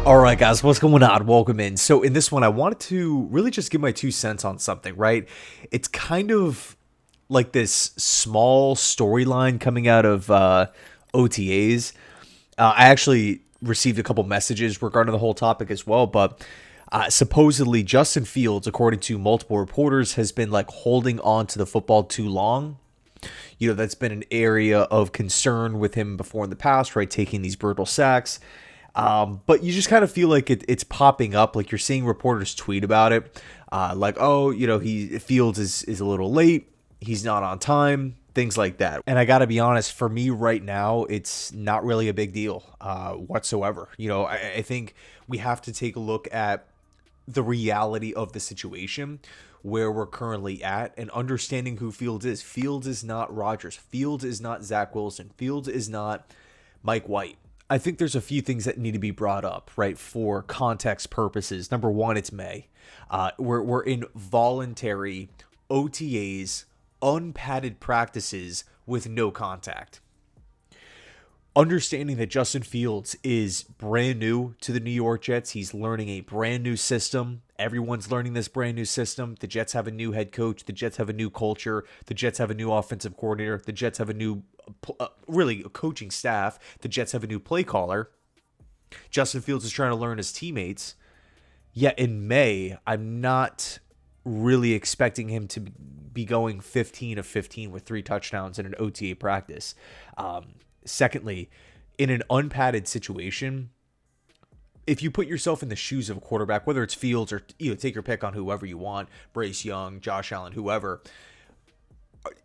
All right, guys, what's going on? Welcome in. So in this one, I wanted to really just give my 2 cents on something, right? It's kind of like this small storyline coming out of OTAs. I actually received a couple messages regarding the whole topic as well, but supposedly Justin Fields, according to multiple reporters, has been like holding on to the football too long. That's been an area of concern with him before in the past, right? Taking these brutal sacks. But you just kind of feel like it's popping up. Like you're seeing reporters tweet about it. Like, oh, Fields is a little late. He's not on time. Things like that. And I got to be honest, for me right now, it's not really a big deal whatsoever. I think we have to take a look at the reality of the situation where we're currently at and understanding who Fields is. Fields is not Rodgers. Fields is not Zach Wilson. Fields is not Mike White. I think there's a few things that need to be brought up, right, for context purposes. Number one, it's May. We're in voluntary OTAs, unpadded practices with no contact. Understanding that Justin Fields is brand new to the New York Jets. He's learning a brand new system. Everyone's learning this brand new system. The Jets have a new head coach. The Jets have a new culture. The Jets have a new offensive coordinator. The Jets have a new, really, a coaching staff. The Jets have a new play caller. Justin Fields is trying to learn his teammates. Yet in May, I'm not really expecting him to be going 15 of 15 with 3 touchdowns in an OTA practice. Secondly, in an unpadded situation, if you put yourself in the shoes of a quarterback, whether it's Fields or take your pick on whoever you want, Bryce Young, Josh Allen, whoever,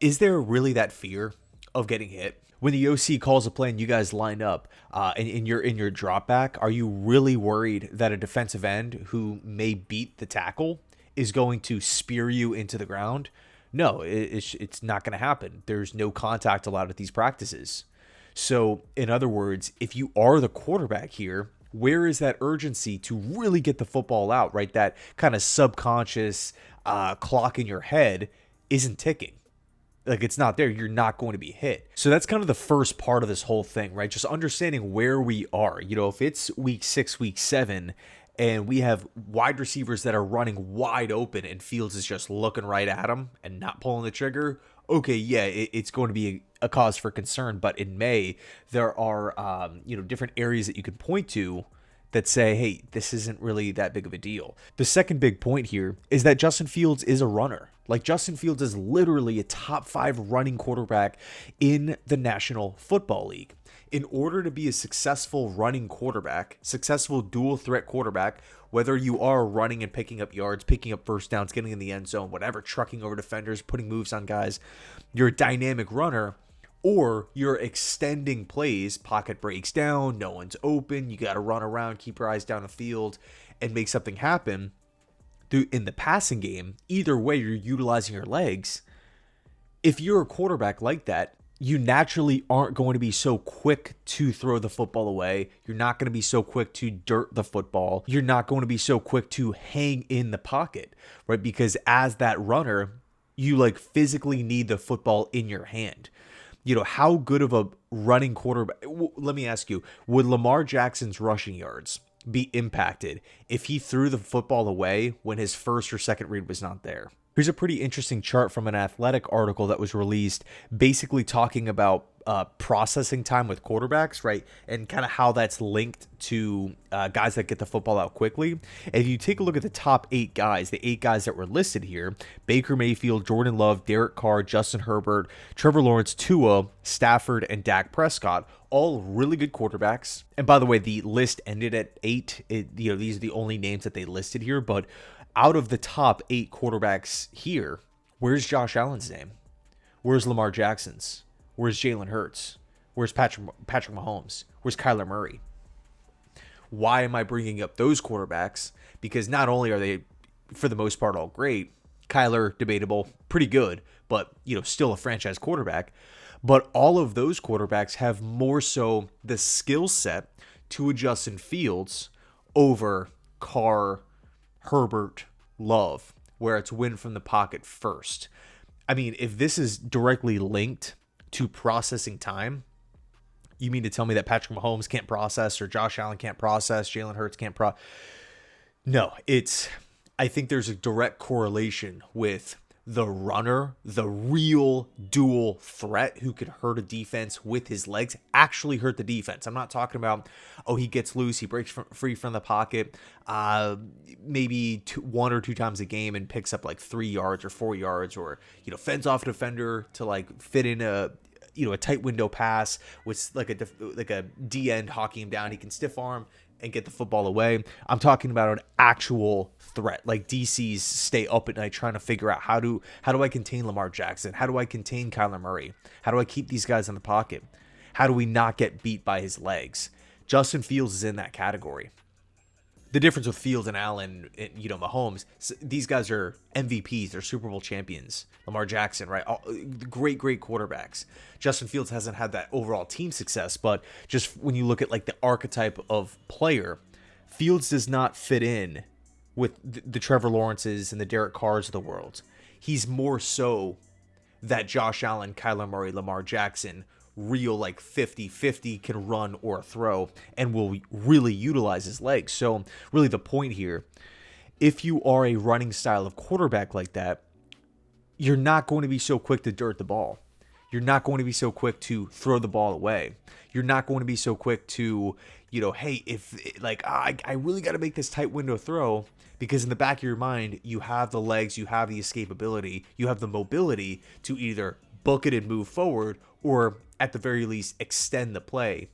is there really that fear of getting hit? When the OC calls a play and you guys line up and you're in your drop back, are you really worried that a defensive end who may beat the tackle is going to spear you into the ground? No, it's not going to happen. There's no contact allowed at these practices. So, in other words, if you are the quarterback here, where is that urgency to really get the football out, right? That kind of subconscious clock in your head isn't ticking. Like, it's not there. You're not going to be hit. So that's kind of the first part of this whole thing, right? Just understanding where we are. If it's week 6, week 7, and we have wide receivers that are running wide open and Fields is just looking right at them and not pulling the trigger, okay, yeah, it's going to be a cause for concern. But in May, there are different areas that you can point to that say, hey, this isn't really that big of a deal. The second big point here is that Justin Fields is a runner. Like, Justin Fields is literally a top 5 running quarterback in the National Football League. In order to be a successful running quarterback, successful dual threat quarterback, whether you are running and picking up yards, picking up first downs, getting in the end zone, whatever, trucking over defenders, putting moves on guys, you're a dynamic runner, or you're extending plays, pocket breaks down, no one's open, you got to run around, keep your eyes down the field, and make something happen. In the passing game, either way, you're utilizing your legs. If you're a quarterback like that, you naturally aren't going to be so quick to throw the football away. You're not going to be so quick to dirt the football. You're not going to be so quick to hang in the pocket, right? Because as that runner, you physically need the football in your hand. How good of a running quarterback? Let me ask you, would Lamar Jackson's rushing yards be impacted if he threw the football away when his first or second read was not there? Here's a pretty interesting chart from an Athletic article that was released, basically talking about processing time with quarterbacks, right? And kind of how that's linked to guys that get the football out quickly. And if you take a look at the top 8 guys, the 8 guys that were listed here, Baker Mayfield, Jordan Love, Derek Carr, Justin Herbert, Trevor Lawrence, Tua, Stafford, and Dak Prescott, all really good quarterbacks. And by the way, the list ended at 8. These are the only names that they listed here, but out of the top 8 quarterbacks here, where's Josh Allen's name? Where's Lamar Jackson's? Where's Jalen Hurts? Where's Patrick Mahomes? Where's Kyler Murray? Why am I bringing up those quarterbacks? Because not only are they, for the most part, all great, Kyler, debatable, pretty good, but still a franchise quarterback. But all of those quarterbacks have more so the skill set to adjust in Fields over Carr, Herbert, Love, where it's win from the pocket first. I mean, if this is directly linked to processing time, You mean to tell me that Patrick Mahomes can't process, or Josh Allen can't process, Jalen Hurts can't No, I think there's a direct correlation with the runner, the real dual threat who could hurt a defense with his legs, actually hurt the defense. I'm not talking about, oh, he gets loose, he breaks free from the pocket, maybe one or two times a game and picks up like 3 yards or 4 yards, or, fends off a defender to like fit in a tight window pass with like a D end hawking him down. He can stiff arm and get the football away. I'm talking about an actual threat. Like DCs stay up at night trying to figure out how do I contain Lamar Jackson? How do I contain Kyler Murray? How do I keep these guys in the pocket? How do we not get beat by his legs? Justin Fields is in that category. The difference with Fields and Allen, Mahomes, these guys are MVPs. They're Super Bowl champions. Lamar Jackson, right? All, great quarterbacks. Justin Fields hasn't had that overall team success, but just when you look at like the archetype of player, Fields does not fit in with the Trevor Lawrences and the Derek Carrs of the world. He's more so that Josh Allen, Kyler Murray, Lamar Jackson, real like 50-50 can run or throw and will really utilize his legs. So really the point here, if you are a running style of quarterback like that, you're not going to be so quick to dirt the ball. You're not going to be so quick to throw the ball away. You're not going to be so quick to, hey, if like I really got to make this tight window throw, because in the back of your mind, you have the legs, you have the escapability, you have the mobility to either book it and move forward, or at the very least extend the play,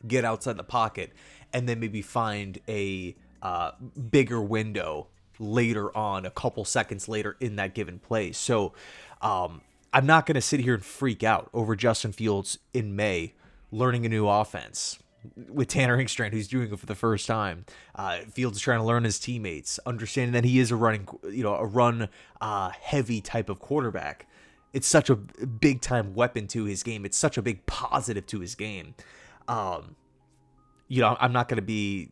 get outside the pocket, and then maybe find a bigger window later on, a couple seconds later in that given play. So I'm not going to sit here and freak out over Justin Fields in May learning a new offense with Tanner Hinkstrand, who's doing it for the first time. Fields is trying to learn his teammates, understanding that he is a run heavy type of quarterback. It's such a big time weapon to his game. It's such a big positive to his game. I'm not going to be,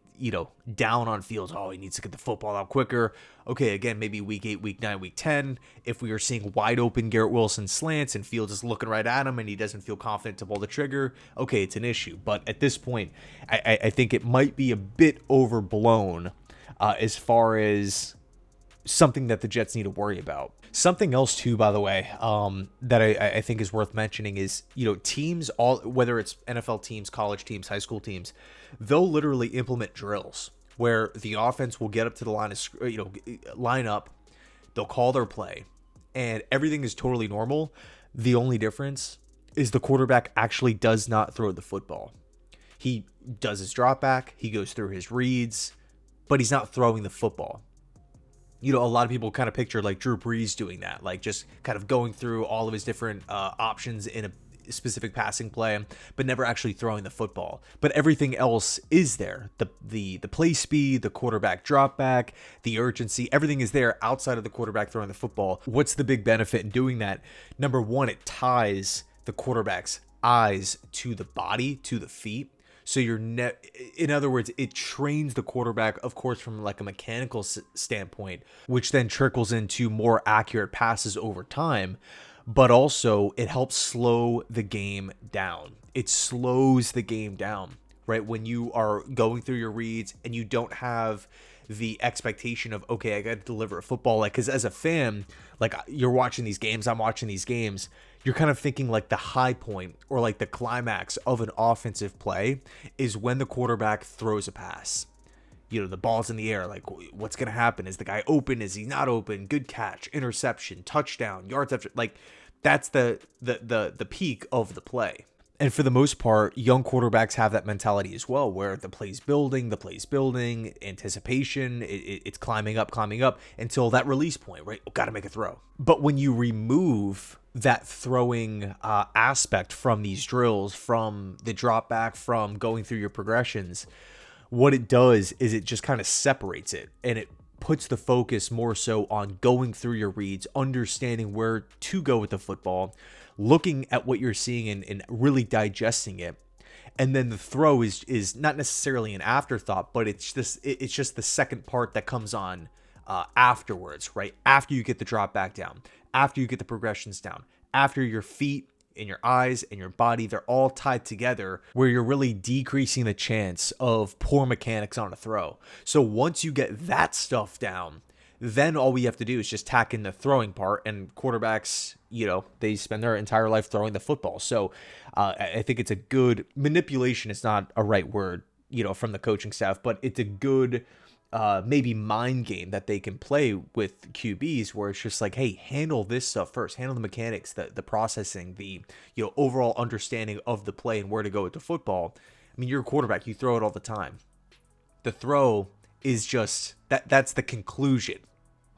down on Fields. Oh, he needs to get the football out quicker. Okay, again, maybe week 8, week 9, week 10, if we are seeing wide open Garrett Wilson slants and Fields is looking right at him and he doesn't feel confident to pull the trigger, okay, it's an issue. But at this point, I think it might be a bit overblown as far as something that the Jets need to worry about. Something else too, by the way, that I think is worth mentioning is, teams, whether it's NFL teams, college teams, high school teams, they'll literally implement drills where the offense will get up to the line up, they'll call their play, and everything is totally normal. The only difference is the quarterback actually does not throw the football. He does his drop back, he goes through his reads, but he's not throwing the football. A lot of people kind of picture like Drew Brees doing that, like just kind of going through all of his different options in a specific passing play, but never actually throwing the football. But everything else is there. The play speed, the quarterback drop back, the urgency, everything is there outside of the quarterback throwing the football. What's the big benefit in doing that? Number one, it ties the quarterback's eyes to the body, to the feet. So in other words, it trains the quarterback, of course, from like a mechanical standpoint, which then trickles into more accurate passes over time. But also it helps slow the game down. It slows the game down, right? When you are going through your reads and you don't have the expectation of, okay, I got to deliver a football. Like, because as a fan, like you're watching these games, I'm watching these games, you're kind of thinking like the high point or like the climax of an offensive play is when the quarterback throws a pass. The ball's in the air. Like, what's going to happen? Is the guy open? Is he not open? Good catch, interception, touchdown, yards after. Like, that's the peak of the play. And for the most part, young quarterbacks have that mentality as well, where the play's building, anticipation, it's climbing up until that release point, right? Got to make a throw. But when you remove that throwing aspect from these drills, from the drop back, from going through your progressions, what it does is it just kind of separates it, and it puts the focus more so on going through your reads, understanding where to go with the football, looking at what you're seeing and really digesting it. And then the throw is not necessarily an afterthought, but it's just the second part that comes on afterwards, right? After you get the drop back down, after you get the progressions down, after your feet in your eyes, and your body. They're all tied together where you're really decreasing the chance of poor mechanics on a throw. So once you get that stuff down, then all we have to do is just tack in the throwing part, and quarterbacks, they spend their entire life throwing the football. So I think it's a good manipulation. It's not a right word, from the coaching staff, but it's a good maybe mind game that they can play with QBs, where it's just like, hey, handle this stuff first, handle the mechanics, the processing, the overall understanding of the play and where to go with the football. I mean, you're a quarterback, you throw it all the time. The throw is just that's the conclusion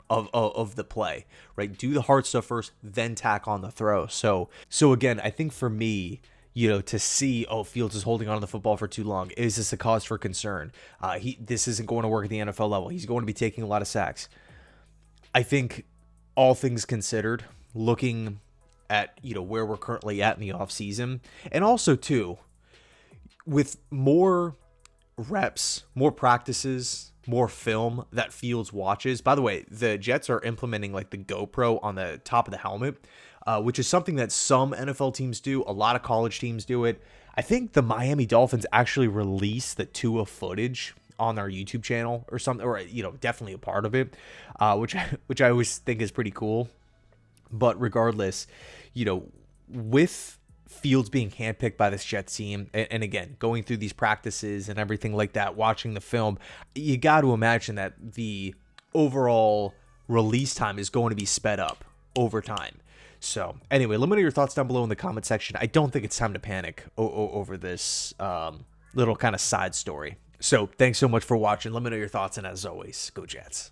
of the play, right? Do the hard stuff first, then tack on the throw. So again, I think for me, to see, Fields is holding on to the football for too long, is this a cause for concern? This isn't going to work at the NFL level. He's going to be taking a lot of sacks. I think all things considered, looking at, where we're currently at in the offseason, and also too, with more reps, more practices, more film that Fields watches. By the way, the Jets are implementing like the GoPro on the top of the helmet, which is something that some NFL teams do. A lot of college teams do it. I think the Miami Dolphins actually released the Tua footage on their YouTube channel or something, or definitely a part of it, which I always think is pretty cool. But regardless, with Fields being handpicked by this Jets team, and again, going through these practices and everything like that, watching the film, you got to imagine that the overall release time is going to be sped up over time. So anyway, let me know your thoughts down below in the comment section. I don't think it's time to panic over this little kind of side story. So thanks so much for watching. Let me know your thoughts, and as always, go Jets.